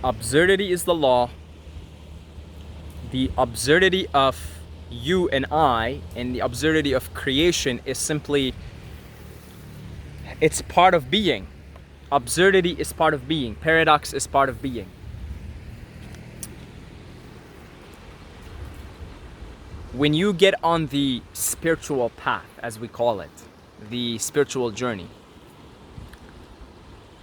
Absurdity is the law. The absurdity of you and I, and the absurdity of creation is simply, it's part of being. Absurdity is part of being. Paradox is part of being. When you get on the spiritual path, as we call it, the spiritual journey,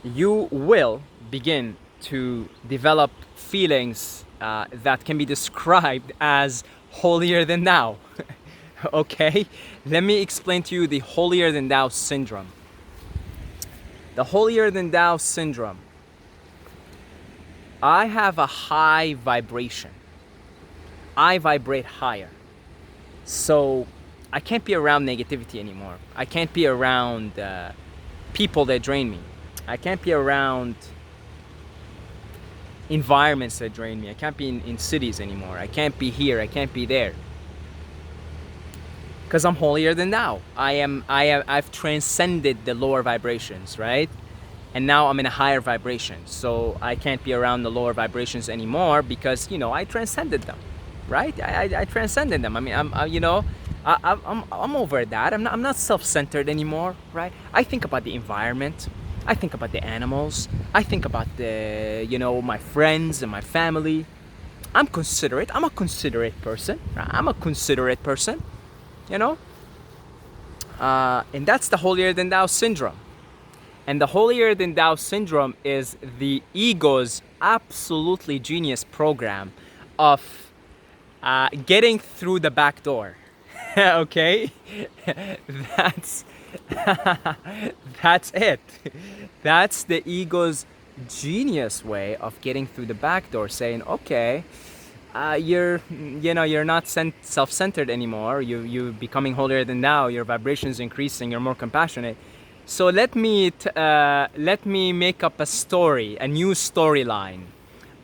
you will begin to develop feelings that can be described as holier than thou. Okay? Let me explain to you the holier than thou syndrome. The holier than thou syndrome. I have a high vibration. I vibrate higher. So I can't be around negativity anymore. I can't be around people that drain me. I can't be around environments that drain me. I can't be in cities anymore. I can't be here. I can't be there. Because I'm holier than thou. I've transcended the lower vibrations, right? And now I'm in a higher vibration. So I can't be around the lower vibrations anymore because, I transcended them, right? I transcended them. I mean, I'm over that. I'm not self-centered anymore, right? I think about the environment. I think about the animals. I think about my friends and my family. I'm considerate. I'm a considerate person. And that's the holier than thou syndrome. And the holier than thou syndrome is the ego's absolutely genius program of getting through the back door. Okay? That's it. That's the ego's genius way of getting through the back door, saying, okay, you're not self-centered anymore. You're becoming holier than thou. Your vibration's increasing. You're more compassionate. So let me make up a new storyline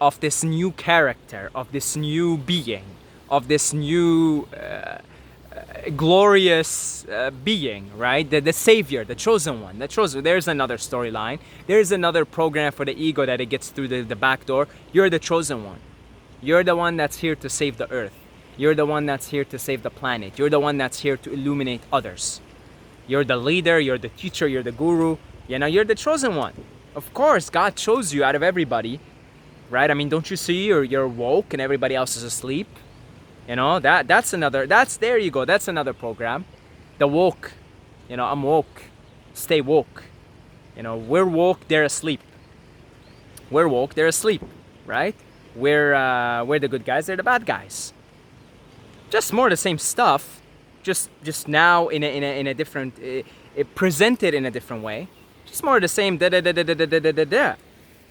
of this new character, of this new being, of this new glorious being, right? The savior, the chosen one, There's another storyline. There's another program for the ego that it gets through the back door. You're the chosen one. You're the one that's here to save the earth. You're the one that's here to save the planet. You're the one that's here to illuminate others. You're the leader, you're the teacher, you're the guru. You're the chosen one. Of course, God chose you out of everybody, right? I mean, don't you see you're woke and everybody else is asleep? There you go. That's another program. The woke. I'm woke. Stay woke. We're woke, they're asleep. We're woke, they're asleep, right? We're the good guys, they're the bad guys. Just more the same stuff, just now in a different, presented in a different way. Just more the same da.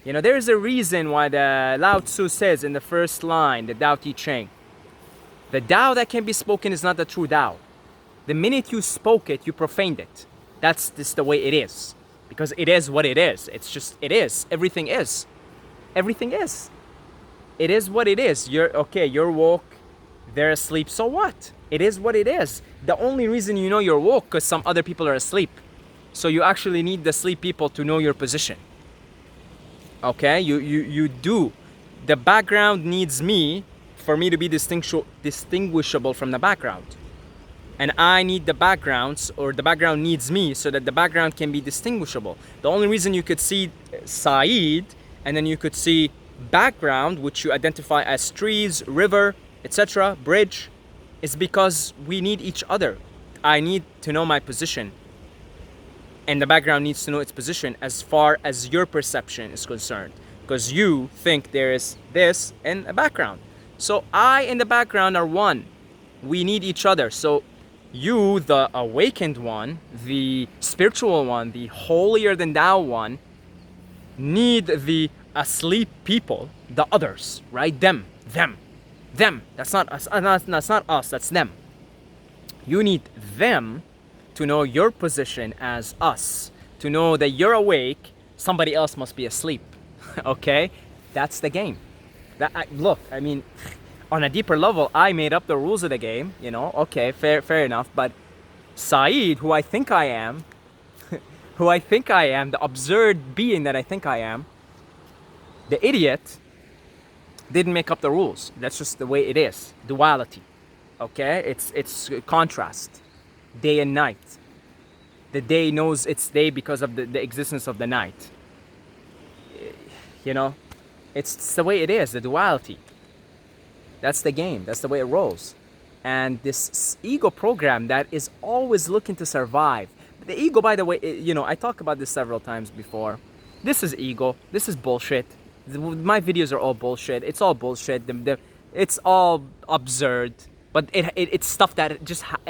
There's a reason why the Lao Tzu says in the first line, the Tao Te Ching, the Tao that can be spoken is not the true Tao. The minute you spoke it, you profaned it. That's just the way it is. Because it is what it is. It's just, it is. Everything is. Everything is. It is what it is. You're woke, they're asleep, so what? It is what it is. The only reason you know you're woke because some other people are asleep. So you actually need the sleep people to know your position. Okay? You do. The background needs me for me to be distinguishable from the background. And I need the backgrounds, or the background needs me so that the background can be distinguishable. The only reason you could see Saeed and then you could see background, which you identify as trees, river, etc., bridge, is because we need each other. I need to know my position, and the background needs to know its position as far as your perception is concerned, because you think there is this in a background. So I and the background are one. We need each other. So you, the awakened one, the spiritual one, the holier than thou one, need the asleep people, the others, right? Them. That's not us. That's not us. That's them. You need them to know your position as us, to know that you're awake. Somebody else must be asleep. Okay, that's the game. Look, I mean, on a deeper level, I made up the rules of the game. Okay, fair enough. But Saeed, who I think I am, the absurd being that I think I am, the idiot, Didn't make up the rules. That's just the way it is. Duality. Okay? It's contrast. Day and night. The day knows it's day because of the existence of the night. You know? It's the way it is, the duality. That's the game. That's the way it rolls. And this ego program that is always looking to survive. The ego, by the way, I talk about this several times before. This is ego. This is bullshit. My videos are all bullshit. It's all bullshit. It's all absurd. But it's stuff that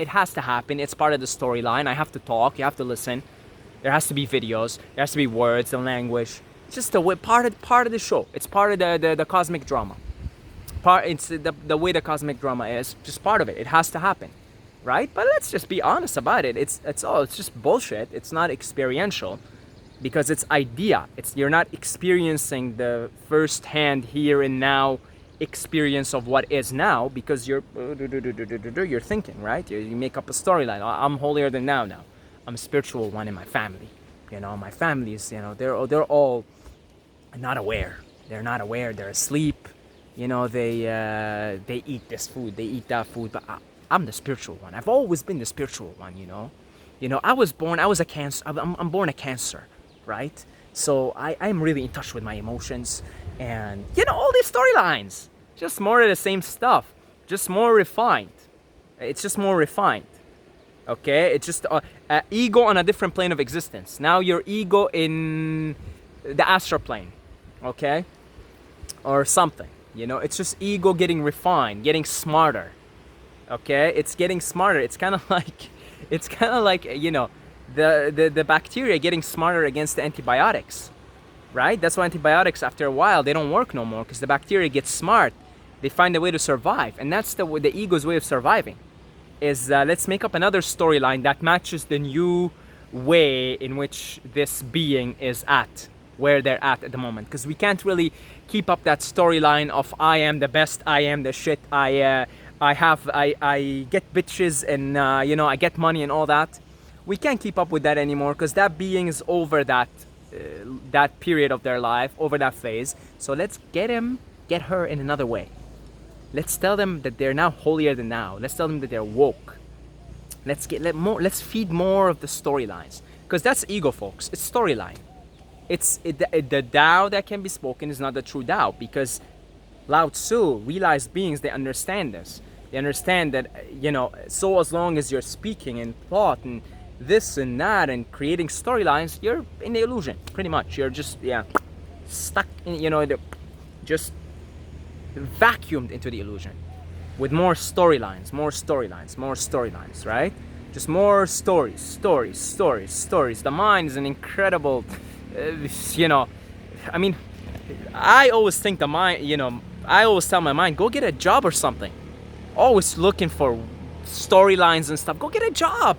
it has to happen. It's part of the storyline. I have to talk. You have to listen. There has to be videos. There has to be words and language. It's just part of the show. It's part of the cosmic drama. It's the way the cosmic drama is. Just part of it. It has to happen, right? But let's just be honest about it. It's just bullshit. It's not experiential, because it's idea. You're not experiencing the first-hand here and now experience of what is now, because you're thinking, right? You make up a storyline. I'm holier than now. I'm a spiritual one in my family. My family is, they're all not aware. They're not aware. They're asleep. They eat this food, they eat that food, but I'm the spiritual one. I've always been the spiritual one. I was born a Cancer. I'm born a Cancer, right? So I'm really in touch with my emotions, and all these storylines, just more of the same stuff, just more refined. It's just more refined. Okay, it's just ego on a different plane of existence. Now your ego in the astral plane, okay, or something. It's just ego getting refined, getting smarter. Okay, it's getting smarter. It's kind of like the bacteria getting smarter against the antibiotics, right? That's why antibiotics, after a while, they don't work no more, because the bacteria gets smart. They find a way to survive, and that's the ego's way of surviving. Is let's make up another storyline that matches the new way in which this being is at, where they're at the moment, because we can't really keep up that storyline of I am the best, I am the shit, I get bitches, and I get money and all that. We can't keep up with that anymore, because that being is over that period of their life, over that phase. So let's get her in another way. Let's tell them that they're now holier than now. Let's tell them that they're woke. Let's feed more of the storylines, because that's ego, folks. It's storyline. The Tao that can be spoken is not the true Tao, because Lao Tzu, realized beings, they understand this. They understand that, so as long as you're speaking and thought and this and that and creating storylines, you're in the illusion, pretty much. You're just, stuck in, just vacuumed into the illusion with more storylines, right? Just more stories. The mind is an incredible, I always think the mind, I always tell my mind, go get a job or something. Always looking for storylines and stuff. Go get a job.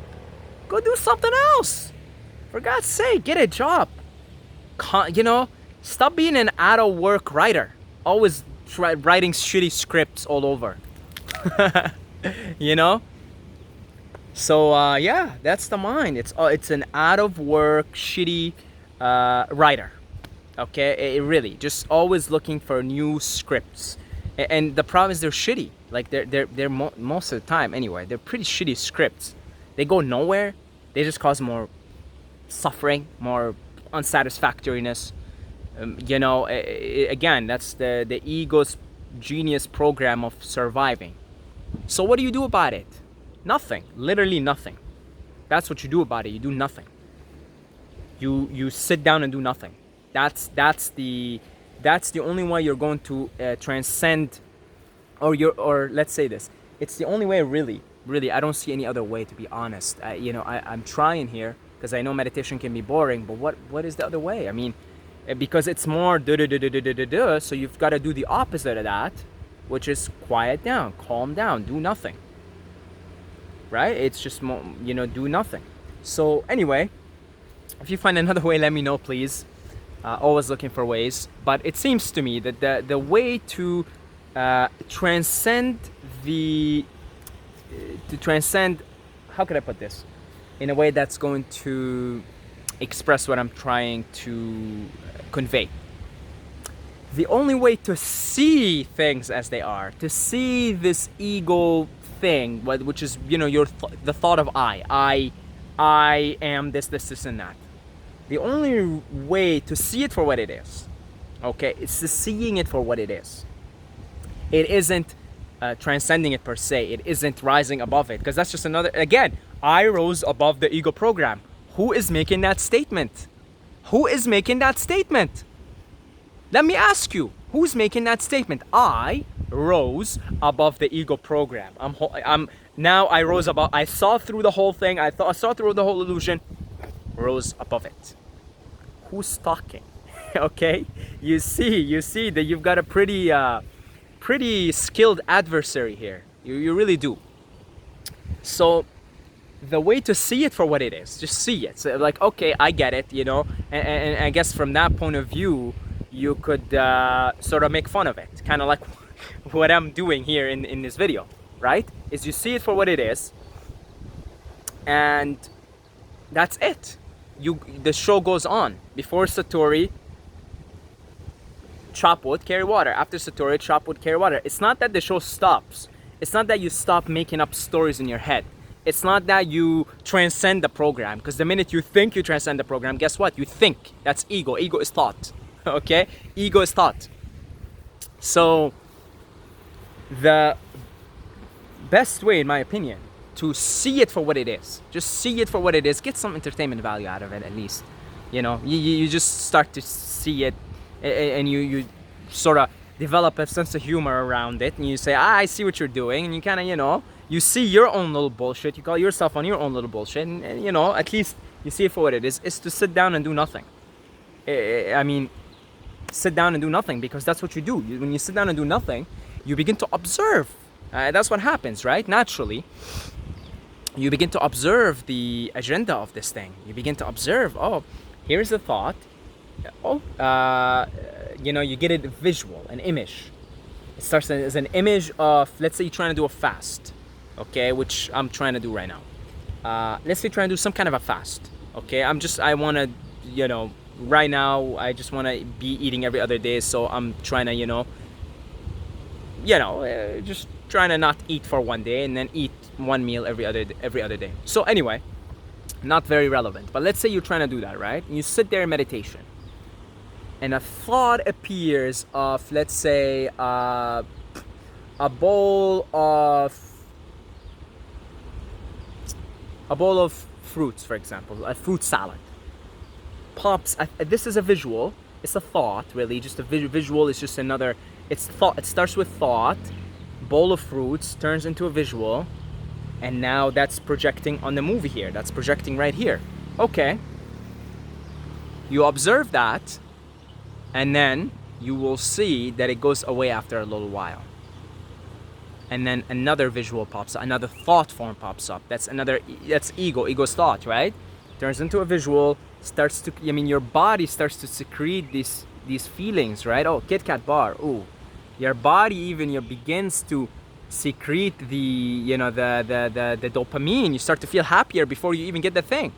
Go do something else. For God's sake, get a job. Stop being an out-of-work writer. Always writing shitty scripts all over. So that's the mind. It's an out-of-work, shitty writer. Okay, it really just always looking for new scripts, and the problem is they're shitty. Like they're most of the time anyway. They're pretty shitty scripts. They go nowhere. They just cause more suffering, more unsatisfactoriness. Again, that's the ego's genius program of surviving. So what do you do about it? Nothing. Literally nothing. That's what you do about it. You do nothing. You sit down and do nothing. That's the only way you're going to transcend, or let's say this. It's the only way, really. I don't see any other way, to be honest. I'm trying here because I know meditation can be boring, but what is the other way? I mean, because it's more so you've got to do the opposite of that, which is quiet down, calm down, do nothing. Right? It's just more, do nothing. So anyway, if you find another way, let me know, please. Always looking for ways, but it seems to me that the way to transcend how could I put this in a way that's going to express what I'm trying to convey. the only way to see things as they are, to see this ego thing, which is, you know, the thought of I am this, and that. The only way to see it for what it is, okay, is to seeing it for what it is. It isn't transcending it per se. It isn't rising above it, because that's just another. Again, I rose above the ego program. Who is making that statement? Who is making that statement? Let me ask you, who's making that statement? I rose above the ego program. I rose above. I saw through the whole thing. I saw through the whole illusion. Rose above it. Who's talking? Okay, you see that you've got a pretty skilled adversary here. You really do. So the way to see it for what it is, just see it. So like, okay, I get it, you know, and I guess from that point of view, you could sort of make fun of it, kind of like what I'm doing here in this video, right? Is you see it for what it is, and that's it. The show goes on. Before Satori, chop wood, carry water. After Satori, chop wood, carry water. It's not that the show stops. It's not that you stop making up stories in your head. It's not that you transcend the program, because the minute you think you transcend the program, guess what? You think. That's ego. Ego is thought. Okay? Ego is thought. So the best way, in my opinion, to see it for what it is, just see it for what it is, get some entertainment value out of it at least. You know, you just start to see it, and you sort of develop a sense of humor around it, and you say, I see what you're doing, and you kind of, you know, you see your own little bullshit, you call yourself on your own little bullshit, and you know, at least you see it for what it is to sit down and do nothing. I mean, sit down and do nothing, because that's what you do. When you sit down and do nothing, you begin to observe. That's what happens, right? Naturally, you begin to observe the agenda of this thing. You begin to observe, oh, here's the thought. Oh, you know, you get a visual, an image. It starts as an image of, let's say you're trying to do a fast, okay, which I'm trying to do right now. Let's say you're trying to do some kind of a fast, okay. I want to, you know, right now I just want to be eating every other day, so I'm trying to, just trying to not eat for one day and then eat one meal every other day. So anyway, not very relevant, but let's say you're trying to do that, right? And you sit there in meditation, and a thought appears of, let's say, a bowl of fruits, for example, a fruit salad pops. This is a visual. It's a thought, really. Just a visual is just another. It's thought. It starts with thought. Bowl of fruits turns into a visual, and now that's projecting on the movie here. That's projecting right here. Okay. You observe that, and then you will see that it goes away after a little while. And then another visual pops up, another thought form pops up. That's ego's thought, right? Turns into a visual, your body starts to secrete these feelings, right? Oh, Kit Kat bar, ooh. Your body even begins to secrete the dopamine. You start to feel happier before you even get the thing.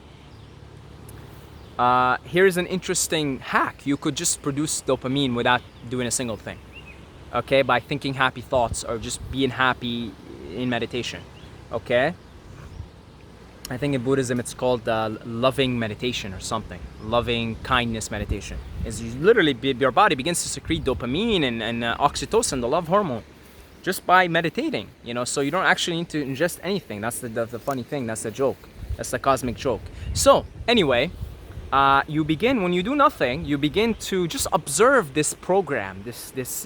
Here's an interesting hack. You could just produce dopamine without doing a single thing. Okay, by thinking happy thoughts or just being happy in meditation. Okay, I think in Buddhism it's called loving meditation or something. LovingKindness meditation. Is literally your body begins to secrete dopamine and oxytocin, the love hormone, just by meditating. So you don't actually need to ingest anything. That's the funny thing. That's the joke. That's the cosmic joke. So anyway, you begin, when you do nothing, you begin to just observe this program, this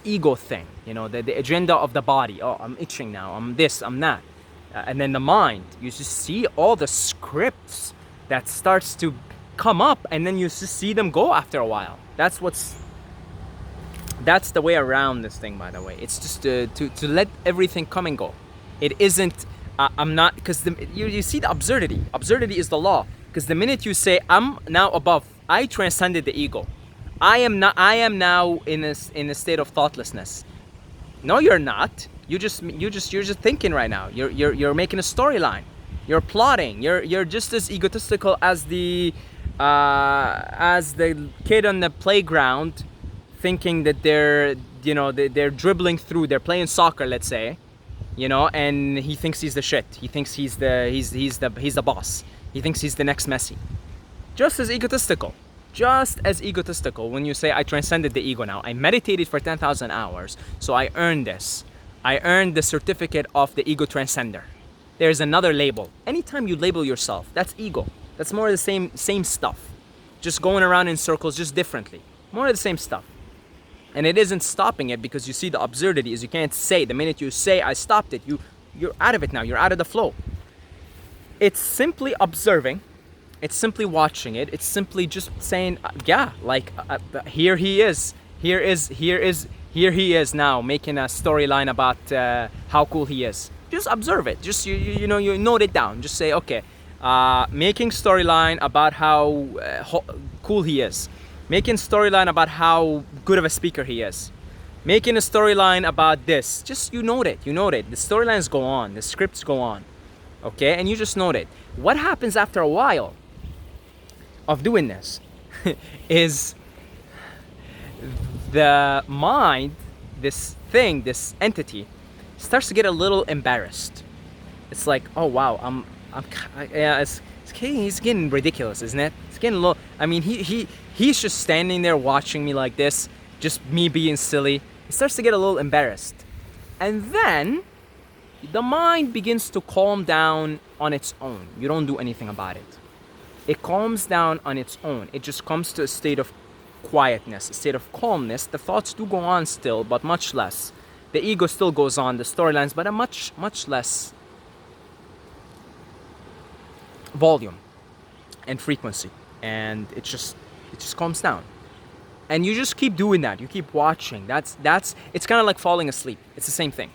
ego thing, the agenda of the body. Oh, I'm itching now, I'm this, I'm that. And then the mind, you just see all the scripts that starts to come up, and then you just see them go after a while. That's the way around this thing, by the way. It's just to let everything come and go. It isn't, I'm not, because you see the absurdity. Absurdity is the law. Because the minute you say, I'm now above, I transcended the ego. I am now in a state of thoughtlessness. No, you're not. You're just thinking right now. You're making a storyline. You're plotting. You're just as egotistical as the kid on the playground thinking that they're dribbling through, they're playing soccer, let's say, and he thinks he's the shit. He thinks he's the boss. He thinks he's the next Messi. Just as egotistical. Just as egotistical when you say, I transcended the ego now. I meditated for 10,000 hours, so I earned this. I earned the certificate of the ego transcender. There's another label. Anytime you label yourself, that's ego. That's more of the same stuff. Just going around in circles, just differently. More of the same stuff. And it isn't stopping it, because you see the absurdity is you can't say. The minute you say, I stopped it, you're out of it now. You're out of the flow. It's simply observing. It's simply watching it. It's simply just saying, here he is. Here he is now, making a storyline about how cool he is. Just observe it. Just you note it down. Just say, okay, making storyline about how cool he is. Making storyline about how good of a speaker he is. Making a storyline about this. Just you note it. The storylines go on. The scripts go on. Okay, and you just note it. What happens after a while of doing this is the mind, this thing, this entity, starts to get a little embarrassed. It's like, oh wow, he's getting ridiculous, isn't it? It's getting low. I mean, he's just standing there watching me like this, just me being silly. It starts to get a little embarrassed, and then the mind begins to calm down on its own. You don't do anything about it. It calms down on its own. It just comes to a state of quietness, a state of calmness. The thoughts do go on still, but much less. The ego still goes on, the storylines, but a much less volume and frequency. And it just calms down. And you just keep doing that. You keep watching. It's kind of like falling asleep. It's the same thing.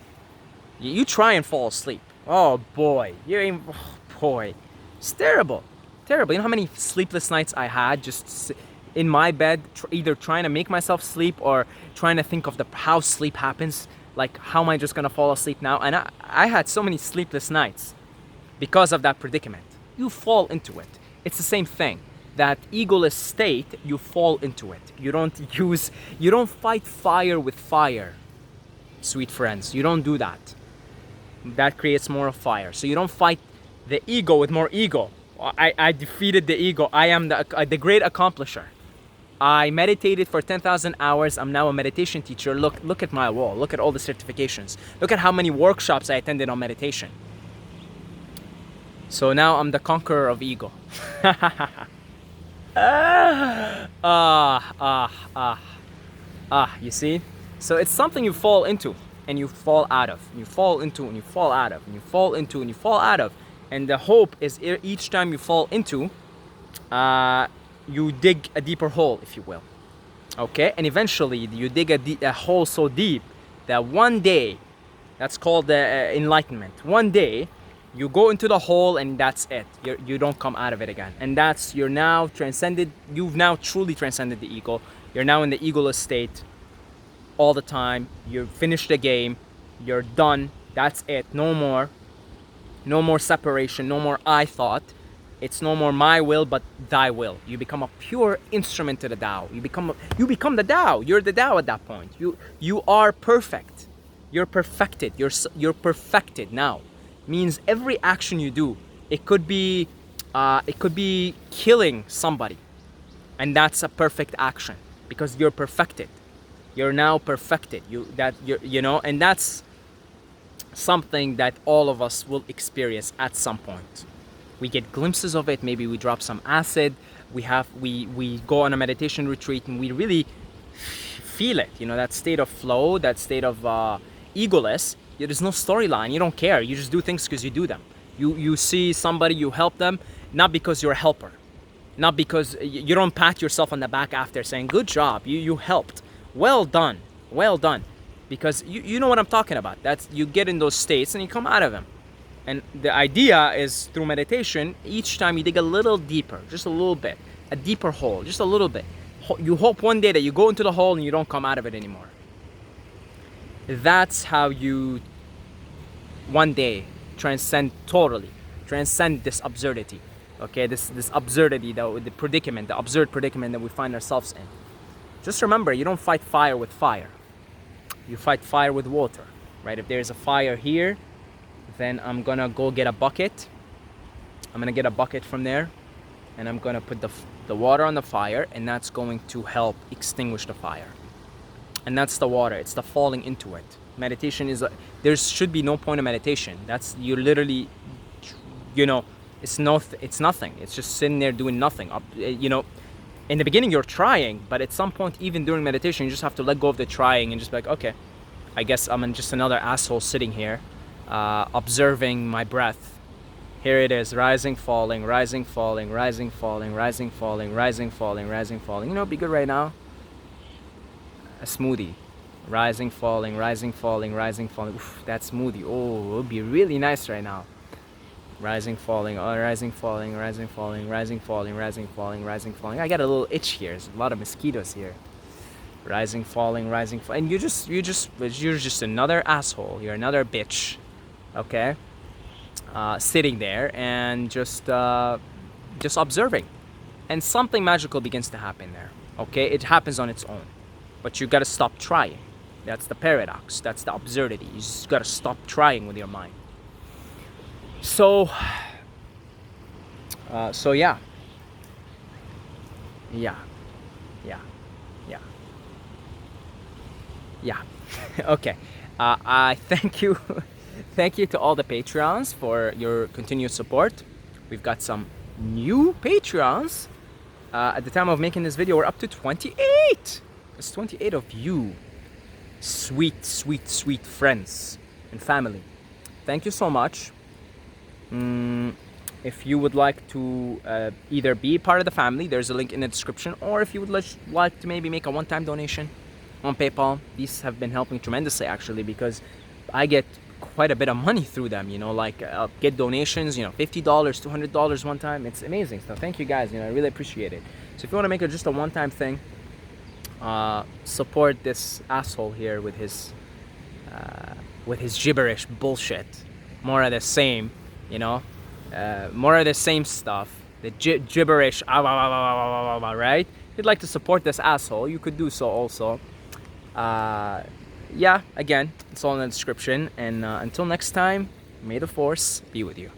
You try and fall asleep. Oh boy, it's terrible. You know how many sleepless nights I had just in my bed, either trying to make myself sleep or trying to think of how sleep happens. Like, how am I just gonna fall asleep now? And I had so many sleepless nights because of that predicament. You fall into it. It's the same thing. That egoless state, you fall into it. You don't fight fire with fire, sweet friends. You don't do that. That creates more of fire. So you don't fight the ego with more ego. I defeated the ego. I am the great accomplisher. I meditated for 10,000 hours. I'm now a meditation teacher. Look at my wall. Look at all the certifications. Look at how many workshops I attended on meditation. So now I'm the conqueror of ego. You see? So it's something you fall into and you fall out of. You fall into and you fall out of. And you fall into and you fall out of. And the hope is each time you fall into, you dig a deeper hole, if you will. Okay? And eventually you dig a hole so deep that one day, that's called enlightenment. One day, you go into the hole and that's it. You don't come out of it again. And you're now transcended. You've now truly transcended the ego. You're now in the egoless state all the time. You've finished the game. You're done. That's it. No more. No more separation. No more I thought. It's no more my will, but thy will. You become a pure instrument to the Tao. You become the Tao. You're the Tao at that point. You are perfect. You're perfected. You're perfected now. Means every action you do, it could be killing somebody, and that's a perfect action because you're perfected. You're now perfected. And that's something that all of us will experience at some point. We get glimpses of it. Maybe we drop some acid. We go on a meditation retreat and we really feel it. That state of flow, that state of egoless. There's no storyline. You don't care. You just do things because you do them. You see somebody, you help them, not because you're a helper. Not because you don't pat yourself on the back after saying, good job, you helped. Well done. Because you know what I'm talking about. That's you get in those states and you come out of them. And the idea is through meditation, each time you dig a little deeper, just a little bit, a deeper hole, just a little bit. You hope one day that you go into the hole and you don't come out of it anymore. That's how you one day transcend this absurdity. Okay, this absurdity, the predicament, the absurd predicament that we find ourselves in. just remember, you don't fight fire with fire. You fight fire with water, right? If there's a fire here, then I'm gonna go get a bucket. I'm gonna get a bucket from there, and I'm gonna put the water on the fire, and that's going to help extinguish the fire. And that's the water. It's the falling into it. Meditation is there should be no point of meditation. That's you're literally, it's nothing. It's just sitting there doing nothing. In the beginning you're trying, but at some point, even during meditation, you just have to let go of the trying and just be like, okay, I guess I'm just another asshole sitting here, observing my breath. Here it is, rising, falling, rising, falling, rising, falling, rising, falling, rising, falling, rising, falling. You know, it'd be good right now. A smoothie, rising, falling, rising, falling, rising, falling. Oof, that smoothie. Oh, it would be really nice right now. Rising, falling, rising, falling, rising, falling, rising, falling, rising, falling, rising, falling. I got a little itch here. There's a lot of mosquitoes here. Rising, falling, rising, falling. And you're just another asshole. You're another bitch. Okay? Sitting there and just observing. And something magical begins to happen there. Okay? It happens on its own. But you gotta stop trying. That's the paradox. That's the absurdity. You just gotta stop trying with your mind. So yeah. Okay. I thank you. Thank you to all the Patreons for your continued support. We've got some new Patreons. At the time of making this video, we're up to 28. It's 28 of you. Sweet, sweet, sweet friends and family. Thank you so much. If you would like to either be part of the family, there's a link in the description, or if you would like to maybe make a one-time donation on PayPal, these have been helping tremendously actually, because I get quite a bit of money through them, I'll get donations, $50, $200 one time. It's amazing. So thank you guys, I really appreciate it. So if you want to make it just a one-time thing, support this asshole here with his gibberish bullshit. More of the same, more of the same stuff. The gibberish, right? If you'd like to support this asshole, you could do so also. Again, it's all in the description. And until next time, may the force be with you.